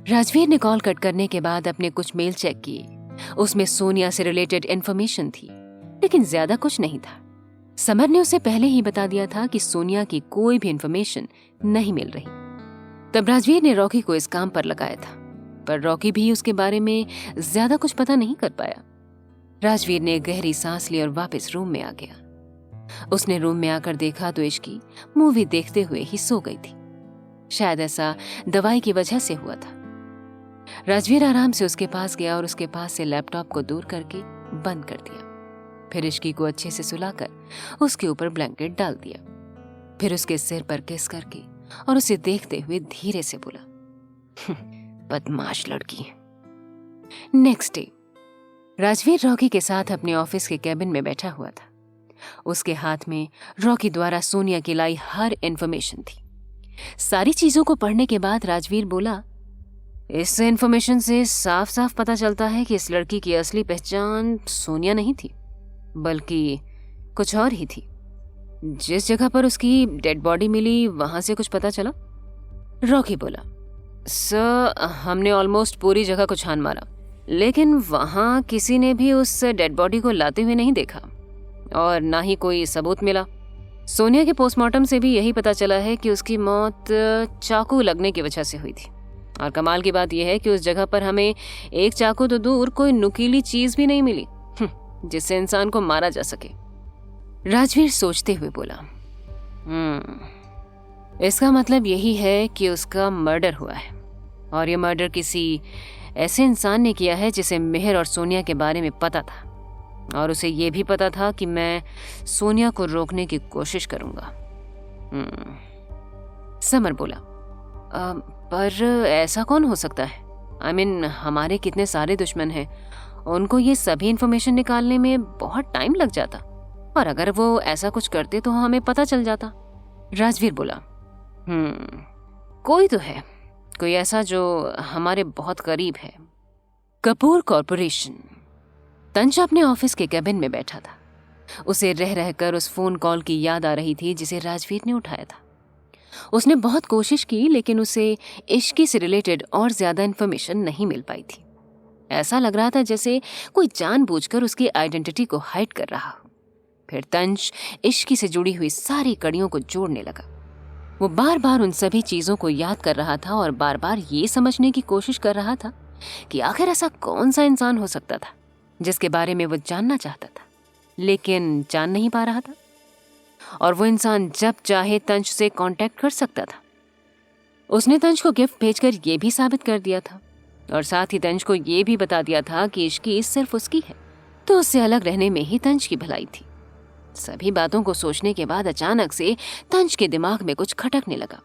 राजवीर ने call cut करने के बाद अपने कुछ मेल चेक किए। उसमें सोनिया से रिलेटेड इन्फॉर्मेशन थी, लेकिन ज्यादा कुछ नहीं था। समर ने उसे पहले ही बता दिया था कि सोनिया की कोई भी इन्फॉर्मेशन नहीं मिल रही। तब राजवीर ने रॉकी को इस काम पर लगाया था, पर रॉकी भी उसके बारे में ज्यादा कुछ पता नहीं कर पाया। राजवीर ने गहरी सांस ली और वापस रूम में आ गया। उसने रूम में आकर देखा तो इश्की मूवी देखते हुए ही सो गई थी। शायद ऐसा दवाई की वजह से हुआ था। राजवीर आराम से उसके पास गया और उसके पास से लैपटॉप को दूर करके बंद कर दिया। फिर इश्की को अच्छे से सुलाकर उसके ऊपर ब्लैंकेट डाल दिया। फिर उसके सिर पर किस करके और उसे देखते हुए धीरे से बोला, बदमाश लड़की। नेक्स्ट डे राजवीर रॉकी के साथ अपने ऑफिस के कैबिन में बैठा हुआ था। उसके हाथ में रॉकी द्वारा सोनिया की लाई हर इंफॉर्मेशन थी। सारी चीजों को पढ़ने के बाद राजवीर बोला, इस इंफॉर्मेशन से साफ साफ पता चलता है कि इस लड़की की असली पहचान सोनिया नहीं थी, बल्कि कुछ और ही थी। जिस जगह पर उसकी डेड बॉडी मिली वहां से कुछ पता चला? रॉकी बोला, सर हमने ऑलमोस्ट पूरी जगह को छान मारा, लेकिन वहां किसी ने भी उस डेड बॉडी को लाते हुए नहीं देखा और ना ही कोई सबूत मिला। सोनिया के पोस्टमार्टम से भी यही पता चला है कि उसकी मौत चाकू लगने की वजह से हुई थी। और कमाल की बात यह है कि उस जगह पर हमें एक चाकू तो दूर कोई नुकीली चीज भी नहीं मिली जिससे इंसान को मारा जा सके। राजवीर सोचते हुए बोला, इसका मतलब यही है कि उसका मर्डर हुआ है और ये मर्डर किसी ऐसे इंसान ने किया है जिसे मेहर और सोनिया के बारे में पता था और उसे ये भी पता था कि मैं सोनिया को रोकने की कोशिश करूंगा। समर बोला, पर ऐसा कौन हो सकता है? I mean, हमारे कितने सारे दुश्मन हैं, उनको ये सभी इंफॉर्मेशन निकालने में बहुत टाइम लग जाता और अगर वो ऐसा कुछ करते तो हमें पता चल जाता। राजवीर बोला, कोई तो है, कोई ऐसा जो हमारे बहुत करीब है। कपूर कॉर्पोरेशन। तंज अपने ऑफिस के कैबिन में बैठा था। उसे रह रहकर उस फोन कॉल की याद आ रही थी जिसे राजवीर ने उठाया था। उसने बहुत कोशिश की लेकिन उसे इश्की से रिलेटेड और ज्यादा इन्फॉर्मेशन नहीं मिल पाई थी। ऐसा लग रहा था जैसे कोई जानबूझकर उसकी आइडेंटिटी को हाइड कर रहा हो। फिर तंज इश्की से जुड़ी हुई सारी कड़ियों को जोड़ने लगा। वो बार बार उन सभी चीजों को याद कर रहा था और बार बार ये समझने की कोशिश कर रहा था कि आखिर ऐसा कौन सा इंसान हो सकता था जिसके बारे में वो जानना चाहता था लेकिन जान नहीं पा रहा था। और वो इंसान जब चाहे तंज से कांटेक्ट कर सकता था। उसने तंज को गिफ्ट भेजकर ये भी साबित कर दिया था और साथ ही तंज को ये भी बता दिया था कि इश्की सिर्फ उसकी है, तो उससे अलग रहने में ही तंज की भलाई थी। सभी बातों को सोचने के बाद अचानक से तंज के दिमाग में कुछ खटकने लगा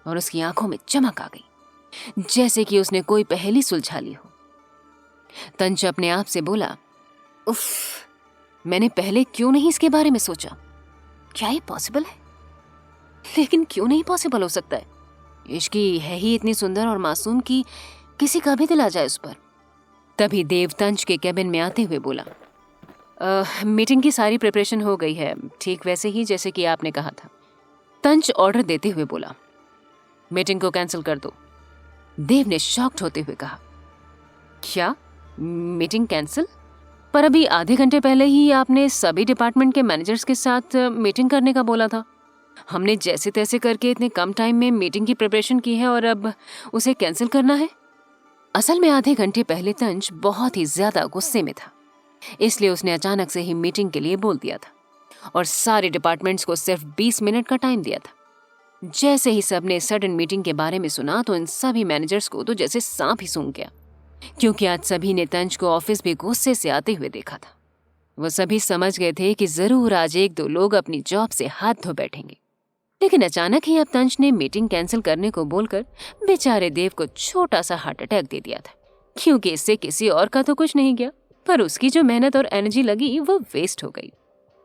और उसकी आंखों में चमक आ गई, जैसे कि उसने कोई पहेली सुलझा ली हो। तंज अपने आप से बोला, उफ, मैंने पहले क्यों नहीं इसके बारे में सोचा? क्या ये पॉसिबल है? लेकिन क्यों नहीं पॉसिबल हो सकता है? इश्की है ही इतनी सुंदर और मासूम कि किसी का भी दिल आ जाए उस पर। तभी देव तंज के कैबिन में आते हुए बोला, मीटिंग की सारी प्रिपरेशन हो गई है, ठीक वैसे ही जैसे कि आपने कहा था। तंज ऑर्डर देते हुए बोला, मीटिंग को कैंसिल कर दो। देव ने शॉक्ड होते हुए कहा, क्या मीटिंग कैंसिल? पर अभी आधे घंटे पहले ही आपने सभी डिपार्टमेंट के मैनेजर्स के साथ मीटिंग करने का बोला था। हमने जैसे तैसे करके इतने कम टाइम में मीटिंग की प्रिपरेशन की है और अब उसे कैंसिल करना है? असल में आधे घंटे पहले तंज बहुत ही ज्यादा गुस्से में था, इसलिए उसने अचानक से ही मीटिंग के लिए बोल दिया था और सारे डिपार्टमेंट्स को सिर्फ 20 मिनट का टाइम दिया था। जैसे ही सबने सडन मीटिंग के बारे में सुना तो इन सभी मैनेजर्स को तो जैसे सांप ही सूंघ गया, क्योंकि आज सभी ने तंज को ऑफिस भी गुस्से से आते हुए देखा था। वो सभी समझ गए थे कि जरूर आज एक दो लोग अपनी जॉब से हाथ धो बैठेंगे। लेकिन अचानक ही अब तंज ने मीटिंग कैंसिल करने को बोलकर बेचारे देव को छोटा सा हार्ट अटैक दे दिया था, क्योंकि इससे किसी और का तो कुछ नहीं गया, पर उसकी जो मेहनत और एनर्जी लगी वो वेस्ट हो गई।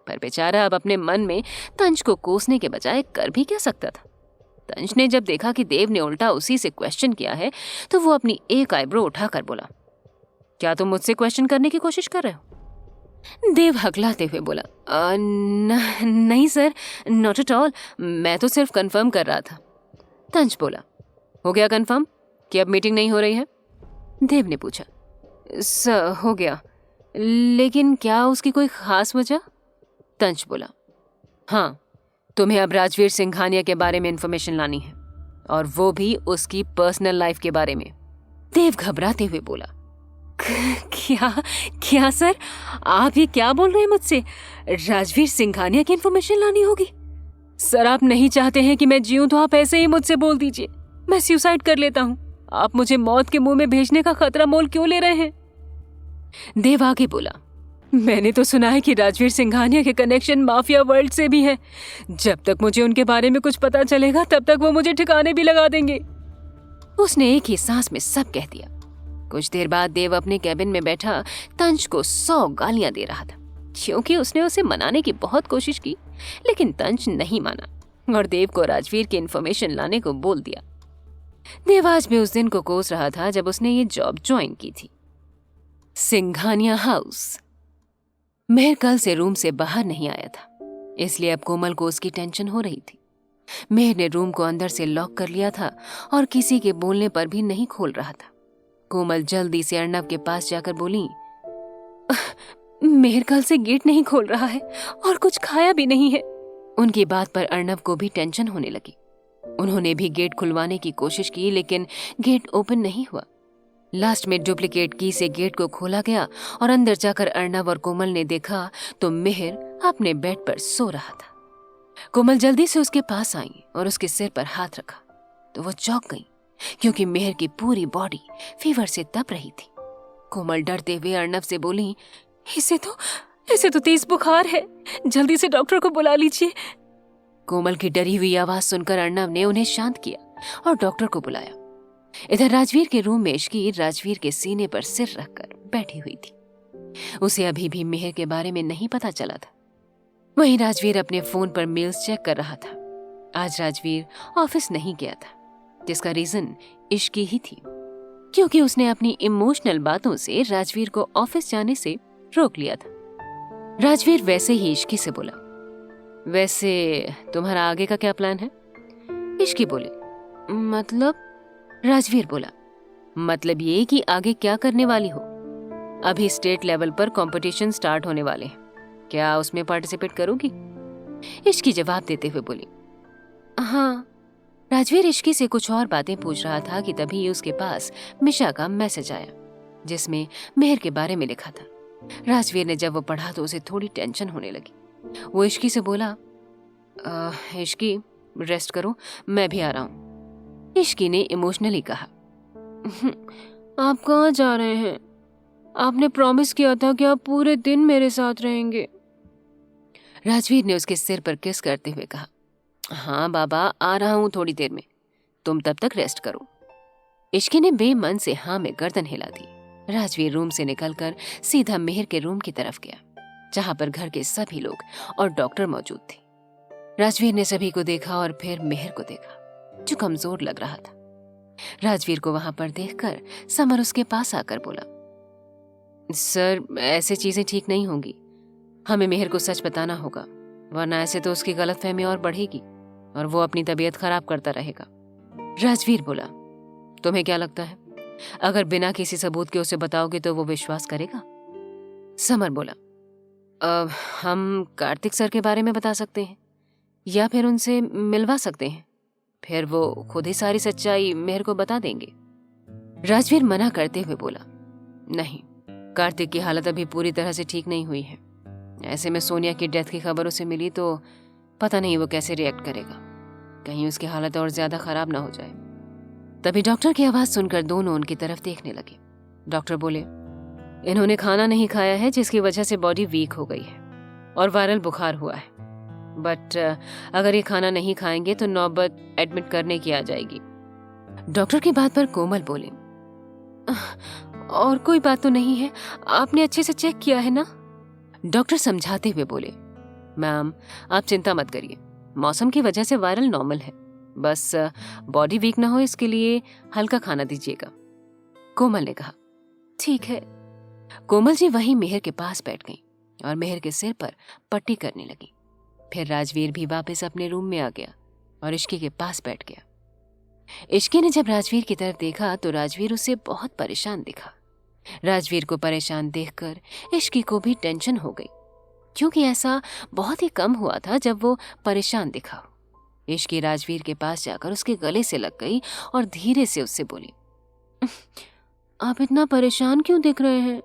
पर बेचारा अब अपने मन में तंज को कोसने के बजाय कर भी क्या सकता था। तंज ने जब देखा कि देव ने उल्टा उसी से क्वेश्चन किया है तो वो अपनी एक आईब्रो उठाकर बोला, क्या तुम मुझसे क्वेश्चन करने की कोशिश कर रहे हो? देव हकलाते हुए बोला, नहीं सर, नॉट एट ऑल, मैं तो सिर्फ कंफर्म कर रहा था। तंज बोला, हो गया कंफर्म? कि अब मीटिंग नहीं हो रही है? देव ने पूछा। सर हो गया, लेकिन क्या उसकी कोई खास वजह? तंज बोला। हाँ, तुम्हें अब राजवीर सिंघानिया के बारे में इंफॉर्मेशन लानी है, और वो भी उसकी पर्सनल लाइफ के बारे में। देव घबराते हुए बोला। क्या क्या सर, आप ये क्या बोल रहे हैं मुझसे? राजवीर सिंघानिया की इंफॉर्मेशन लानी होगी? सर आप नहीं चाहते हैं कि मैं जीऊं तो आप ऐसे ही मुझसे बोल दीजिए, मैं सुसाइड कर लेता हूं। आप मुझे मौत के मुंह में भेजने का खतरा मोल क्यों ले रहे हैं? देव आगे बोला। मैंने तो सुना है कि राजवीर सिंघानिया के कनेक्शन माफिया वर्ल्ड से भी है। जब तक मुझे उनके बारे में कुछ पता चलेगा तब तक वो मुझे ठिकाने भी लगा देंगे। उसने एक ही सांस में सब कह दिया। कुछ देर बाद देव अपने कैबिन में बैठा तंज को 100 गालियां दे रहा था, क्योंकि उसने उसे मनाने की बहुत कोशिश की, लेकिन तंज नहीं माना और देव को राजवीर की इंफॉर्मेशन लाने को बोल दिया। देव आज भी उस दिन को कोस रहा था जब उसने ये जॉब ज्वाइन की थी। सिंघानिया हाउस। मेहर कल से रूम से बाहर नहीं आया था, इसलिए अब कोमल को उसकी टेंशन हो रही थी। मेहर ने रूम को अंदर से लॉक कर लिया था और किसी के बोलने पर भी नहीं खोल रहा था। कोमल जल्दी से अर्णव के पास जाकर बोली, मेहर कल से गेट नहीं खोल रहा है और कुछ खाया भी नहीं है। उनकी बात पर अर्णव को भी टेंशन होने लगी। उन्होंने भी गेट खुलवाने की कोशिश की, लेकिन गेट ओपन नहीं हुआ। लास्ट में डुप्लीकेट की से गेट को खोला गया और अंदर जाकर अर्णव और कोमल ने देखा तो मेहर अपने बेड पर सो रहा था। कोमल जल्दी से उसके पास आई और उसके सिर पर हाथ रखा तो वो चौंक गई, क्योंकि मेहर की पूरी बॉडी फीवर से तप रही थी। कोमल डरते हुए अर्णव से बोली, इसे तो तेज बुखार है, जल्दी से डॉक्टर को बुला लीजिए। कोमल की डरी हुई आवाज सुनकर अर्णव ने उन्हें शांत किया और डॉक्टर को बुलाया। इधर राजवीर के रूम में इश्की राजवीर के सीने पर सिर रखकर बैठी हुई थी। उसे अभी भी मेहर के बारे में नहीं पता चला था। वहीं राजवीर अपने फोन पर मेल्स चेक कर रहा था। आज राजवीर ऑफिस नहीं गया था, जिसका रीजन इश्की ही थी, क्योंकि उसने अपनी इमोशनल बातों से राजवीर को ऑफिस जाने से रोक लिया था। राजवीर वैसे ही इश्की से बोला, वैसे तुम्हारा आगे का क्या प्लान है? इश्की बोले, मतलब? राजवीर बोला, मतलब ये कि आगे क्या करने वाली हो? अभी स्टेट लेवल पर कंपटीशन स्टार्ट होने वाले हैं, क्या उसमें पार्टिसिपेट करोगी? इश्की जवाब देते हुए बोली, हाँ। राजवीर इश्की से कुछ और बातें पूछ रहा था कि तभी उसके पास मिशा का मैसेज आया, जिसमें मेहर के बारे में लिखा था। राजवीर ने जब वो पढ़ा तो उसे थोड़ी टेंशन होने लगी। वो इश्की से बोला, इश्की रेस्ट करो, मैं भी आ रहा हूँ। इश्की ने इमोशनली कहा, आप कहाँ जा रहे हैं? आपने प्रॉमिस किया था कि आप पूरे दिन मेरे साथ रहेंगे। राजवीर ने उसके सिर पर किस करते हुए कहा, हाँ बाबा, आ रहा हूँ थोड़ी देर में, तुम तब तक रेस्ट करो। इश्की ने बेमन से हाँ में गर्दन हिला दी। राजवीर रूम से निकलकर सीधा मेहर के रूम की तरफ गया, जहां पर घर के सभी लोग और डॉक्टर मौजूद थे। राजवीर ने सभी को देखा और फिर मेहर को देखा, जो कमजोर लग रहा था। राजवीर को वहां पर देखकर समर उसके पास आकर बोला, सर ऐसे चीजें ठीक नहीं होंगी, हमें मेहर को सच बताना होगा, वरना ऐसे तो उसकी गलतफहमी और बढ़ेगी और वो अपनी तबीयत खराब करता रहेगा। राजवीर बोला, तुम्हें क्या लगता है, अगर बिना किसी सबूत के उसे बताओगे तो वो विश्वास करेगा? समर बोला, हम कार्तिक सर के बारे में बता सकते हैं या फिर उनसे मिलवा सकते हैं, फिर वो खुद ही सारी सच्चाई मेहर को बता देंगे। राजवीर मना करते हुए बोला, नहीं, कार्तिक की हालत अभी पूरी तरह से ठीक नहीं हुई है। ऐसे में सोनिया की डेथ की खबर उसे मिली तो पता नहीं वो कैसे रिएक्ट करेगा, कहीं उसकी हालत और ज्यादा खराब ना हो जाए। तभी डॉक्टर की आवाज सुनकर दोनों उनकी तरफ देखने लगे। डॉक्टर बोले, इन्होंने खाना नहीं खाया है, जिसकी वजह से बॉडी वीक हो गई है और वायरल बुखार हुआ है, बट अगर ये खाना नहीं खाएंगे तो नौबत एडमिट करने की आ जाएगी। डॉक्टर की बात पर कोमल बोले, और कोई बात तो नहीं है, आपने अच्छे से चेक किया है ना? डॉक्टर समझाते हुए बोले, मैम आप चिंता मत करिए, मौसम की वजह से वायरल नॉर्मल है, बस बॉडी वीक ना हो इसके लिए हल्का खाना दीजिएगा। कोमल ने कहा, ठीक है। कोमल जी वहीं मेहर के पास बैठ गई और मेहर के सिर पर पट्टी करने लगी। फिर राजवीर भी वापस अपने रूम में आ गया और इश्की के पास बैठ गया। इश्की ने जब राजवीर की तरफ देखा तो राजवीर उसे बहुत परेशान दिखा। राजवीर को परेशान देखकर इश्की को भी टेंशन हो गई, क्योंकि ऐसा बहुत ही कम हुआ था जब वो परेशान दिखा। इश्की राजवीर के पास जाकर उसके गले से लग गई और धीरे से उससे बोली, आप इतना परेशान क्यों दिख रहे हैं?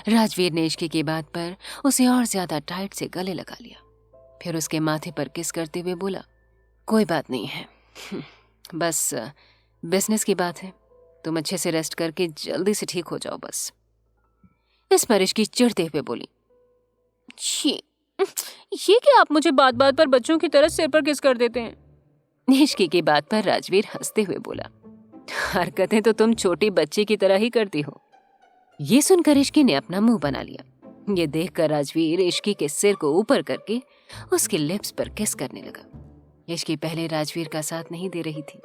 राजवीर ने इश्की की बात पर उसे और ज्यादा टाइट से गले लगा लिया। फिर उसके माथे पर किस करते हुए बोला, कोई बात नहीं है, बस बिजनेस की बात है, तुम अच्छे से रेस्ट करके जल्दी से ठीक हो जाओ बस। इस पर इश्की चिढ़ते हुए बोली, ये कि आप मुझे बात बात पर बच्चों की तरह सिर पर किस कर देते हैं। इश्की की बात पर राजवीर हंसते हुए बोला, हरकतें तो तुम छोटी बच्ची की तरह ही करती हो। ये सुनकर इश्की ने अपना मुंह बना लिया। ये देखकर राजवीर इश्की के सिर को ऊपर करके उसके लिप्स पर किस करने लगा। इश्की पहले राजवीर का साथ नहीं दे रही थी,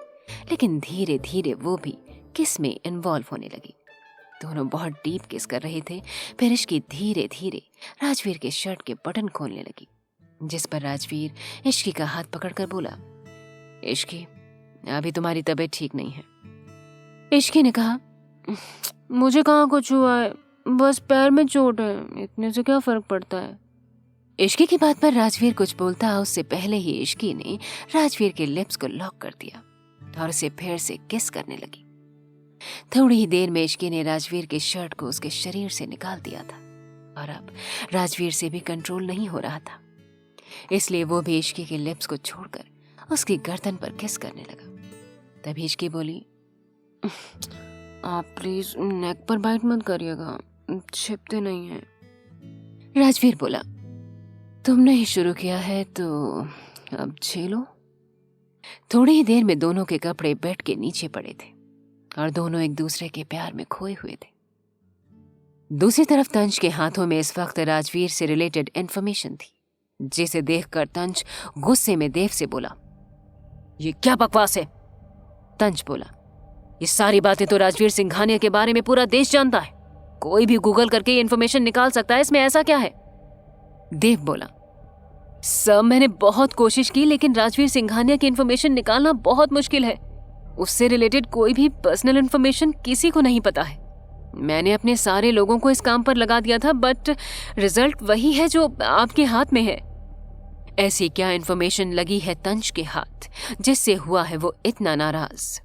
लेकिन धीरे धीरे वो भी किस में इन्वॉल्व होने लगी। दोनों बहुत डीप किस कर रहे थे। फिर इश्की धीरे धीरे राजवीर के शर्ट के बटन खोलने लगी, जिस पर राजवीर इश्की का हाथ पकड़कर बोला, इश्की, अभी तुम्हारी तबीयत ठीक नहीं है। इश्की ने कहा, मुझे कहाँ कुछ हुआ है, बस पैर में चोट है, इतने से क्या फर्क पड़ता है। इश्की की बात पर राजवीर कुछ बोलता उससे पहले ही इश्की ने राजवीर के लिप्स को लॉक कर दिया और उसे फिर से किस करने लगी। थोड़ी ही देर में इश्की ने राजवीर के शर्ट को उसके शरीर से निकाल दिया था और अब राजवीर से भी कंट्रोल नहीं हो रहा था, इसलिए वो भी इश्की के लिप्स को छोड़कर उसकी गर्दन पर किस करने लगा। तभी इश्की बोली, आप प्लीज नेक पर बाइट मत करिएगा, छिपते नहीं हैं। राजवीर बोला, तुमने ही शुरू किया है तो अब झेलो। थोड़ी ही देर में दोनों के कपड़े बेड के नीचे पड़े थे और दोनों एक दूसरे के प्यार में खोए हुए थे। दूसरी तरफ तंज के हाथों में इस वक्त राजवीर से रिलेटेड इंफॉर्मेशन थी, जिसे देखकर तंज गुस्से में देव से बोला, ये क्या बकवास है? तंज बोला, ये सारी बातें तो राजवीर सिंघानिया के बारे में पूरा देश जानता है, कोई भी गूगल करके ये इंफॉर्मेशन निकाल सकता है, इसमें ऐसा क्या है? देव बोला, सर मैंने बहुत कोशिश की, लेकिन राजवीर सिंघानिया की इंफॉर्मेशन निकालना बहुत मुश्किल है। उससे रिलेटेड कोई भी पर्सनल इंफॉर्मेशन किसी को नहीं पता है। मैंने अपने सारे लोगों को इस काम पर लगा दिया था, बट रिजल्ट वही है जो आपके हाथ में है। ऐसी क्या इंफॉर्मेशन लगी है तंज के हाथ जिससे हुआ है वो इतना नाराज?